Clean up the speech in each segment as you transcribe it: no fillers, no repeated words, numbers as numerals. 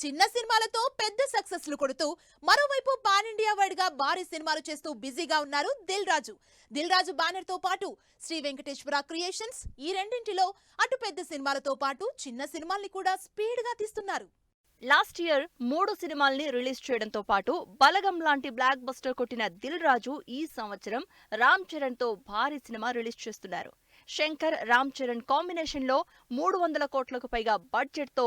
చిన్న సినిమాలతో పెద్ద సక్సెస్లు కొడుతూ మరోవైపు పాన్ ఇండియా వైడ్ గా భారీ సినిమాలు చేస్తూ బిజీగా ఉన్నారు దిల్ రాజు బ్యానర్ తో పాటు శ్రీ వెంకటేశ్వర క్రియేషన్స్. ఈ రెండింటిలో అటు పెద్ద సినిమాలతో పాటు చిన్న సినిమాల్ని కూడా స్పీడ్ గా తీస్తున్నారు. లాస్ట్ ఇయర్ 3 సినిమాల్ని రిలీజ్ చేయడంతో పాటు బలగం లాంటి బ్లాక్ బస్టర్ కొట్టిన దిల్ రాజు ఈ సంవత్సరం రామ్ చరణ్ తో భారీ సినిమా రిలీజ్ చేస్తున్నారు. శంకర్ రామ్ చరణ్ కాంబినేషన్ లో 300 కోట్లకు పైగా బడ్జెట్ తో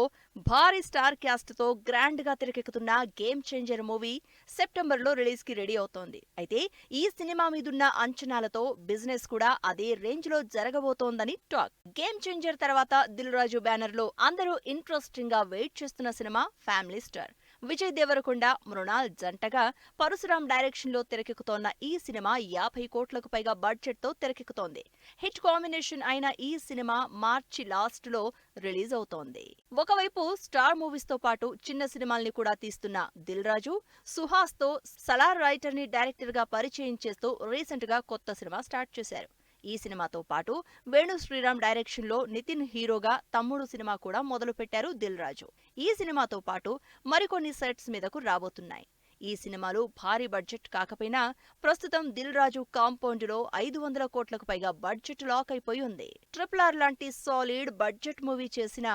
భారీ స్టార్ క్యాస్ట్ తో గ్రాండ్ గా తెరకెక్కుతున్న గేమ్ చేంజర్ మూవీ సెప్టెంబర్ లో రిలీజ్ కి రెడీ అవుతోంది. అయితే ఈ సినిమా మీదున్న అంచనాలతో బిజినెస్ కూడా అదే రేంజ్ లో జరగబోతోందని టాక్. గేమ్ చేంజర్ తర్వాత దిల్ రాజు బ్యానర్ లో అందరూ ఇంట్రెస్టింగ్ గా వెయిట్ చేస్తున్న cinema Family Star. Vijay Deverakonda, Mrunal జంటగా పరశురాం డైరెక్షన్ లో తెరకెక్కుతోన్న ఈ సినిమా 50 కోట్లకు పైగా బడ్జెట్ తో తెరకెక్కుతోంది. హిట్ కాంబినేషన్ అయిన ఈ సినిమా మార్చి లాస్ట్ లో రిలీజ్ అవుతోంది. ఒకవైపు స్టార్ మూవీస్ తో పాటు చిన్న సినిమాల్ని కూడా తీస్తున్న దిల్ రాజు సుహాస్ తో సలార్ రైటర్ ని డైరెక్టర్ గా పరిచయం చేస్తూ రీసెంట్ గా కొత్త సినిమా స్టార్ట్ చేశారు. ఈ సినిమాతో పాటు వేణు శ్రీరామ్ డైరెక్షన్ లో నితిన్ హీరోగా తమ్ముడు సినిమా కూడా మొదలు పెట్టారు దిల్ రాజు. ఈ సినిమాతో పాటు మరికొన్ని సెట్స్ మీదకు రాబోతున్నాయి. ఈ సినిమాలు భారీ బడ్జెట్ కాకపోయినా ప్రస్తుతం దిల్ రాజు కాంపౌండ్ లో 500 కోట్లకు పైగా బడ్జెట్ లాక్ అయిపోయి ఉంది. RRR లాంటి సాలిడ్ బడ్జెట్ మూవీ చేసిన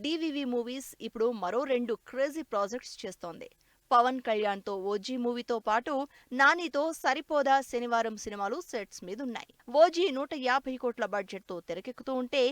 డివివి మూవీస్ ఇప్పుడు మరో 2 క్రేజీ ప్రాజెక్ట్స్ చేస్తోంది. పవన్ కళ్యాణ్ తో ఓజీ మూవీతో పాటు నానితో సరిపోదా శనివారం సినిమాలు సెట్స్ మీదున్నాయి. ఓజీ 150 కోట్ల బడ్జెట్ తో తెరకెక్కుతూ ఉంటే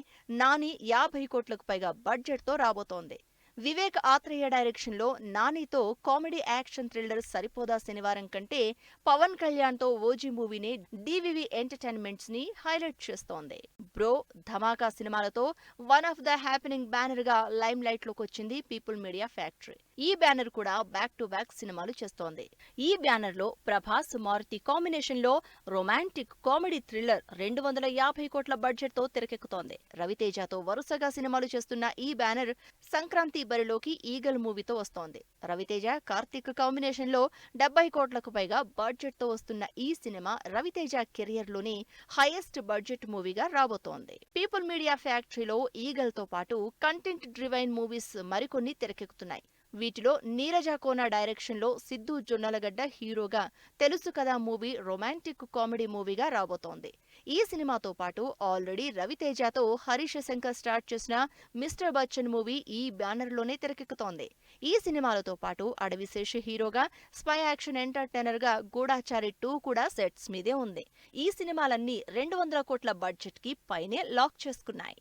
నాని 50 కోట్లకు పైగా బడ్జెట్ తో రాబోతోంది. వివేక్ ఆత్రేయ డైరెక్షన్ లో నానితో కామెడీ యాక్షన్ థ్రిల్లర్ సరిపోదా శనివారం కంటే పవన్ కళ్యాణ్ తో ఓజీ మూవీని డివివి ఎంటర్టైన్మెంట్స్ ని హైలైట్ చేస్తోంది. బ్రో, ధమాకా సినిమాలతో one of the happening banner గా లైమ్ లైట్ లోకి వచ్చింది పీపుల్ మీడియా ఫ్యాక్టరీ. ఈ బ్యానర్ కూడా బ్యాక్ టు బ్యాక్ సినిమాలు చేస్తోంది. ఈ బ్యానర్ లో ప్రభాస్, మారుతి కాంబినేషన్ లో రొమాంటిక్ కామెడీ థ్రిల్లర్ 250 కోట్ల బడ్జెట్ తో తెరకెక్కుతోంది. రవితేజతో వరుసగా సినిమాలు చేస్తున్న ఈ బ్యానర్ సంక్రాంతి బరిలోకి ఈగల్ మూవీతో వస్తోంది. రవితేజ, కార్తీక్ కాంబినేషన్ లో 70 కోట్లకు పైగా బడ్జెట్ తో వస్తున్న ఈ సినిమా రవితేజ కెరియర్ లోని హైయెస్ట్ బడ్జెట్ మూవీగా రాబోతోంది. పీపుల్ మీడియా ఫ్యాక్టరీలో ఈగల్ తో పాటు కంటెంట్ డ్రివైన్ మూవీస్ మరికొన్ని తెరకెక్కుతున్నాయి. వీటిలో నీరజ కోన డైరెక్షన్ లో సిద్ధు జొన్నలగడ్డ హీరోగా తెలుసు కదా మూవీ రొమాంటిక్ కామెడీ మూవీగా రాబోతోంది. ఈ సినిమాతో పాటు ఆల్రెడీ రవితేజతో హరీష్ శంకర్ స్టార్ట్ చేసిన మిస్టర్ బచ్చన్ మూవీ ఈ బ్యానర్ లోనే తెరకెక్కుతోంది. ఈ సినిమాలతో పాటు అడవిశేష్ హీరోగా స్పై యాక్షన్ ఎంటర్టైనర్ గా గూఢాచారి 2 కూడా సెట్స్ మీదే ఉంది. ఈ సినిమాలన్నీ 200 కోట్ల బడ్జెట్ కి పైనే లాక్ చేసుకున్నాయి.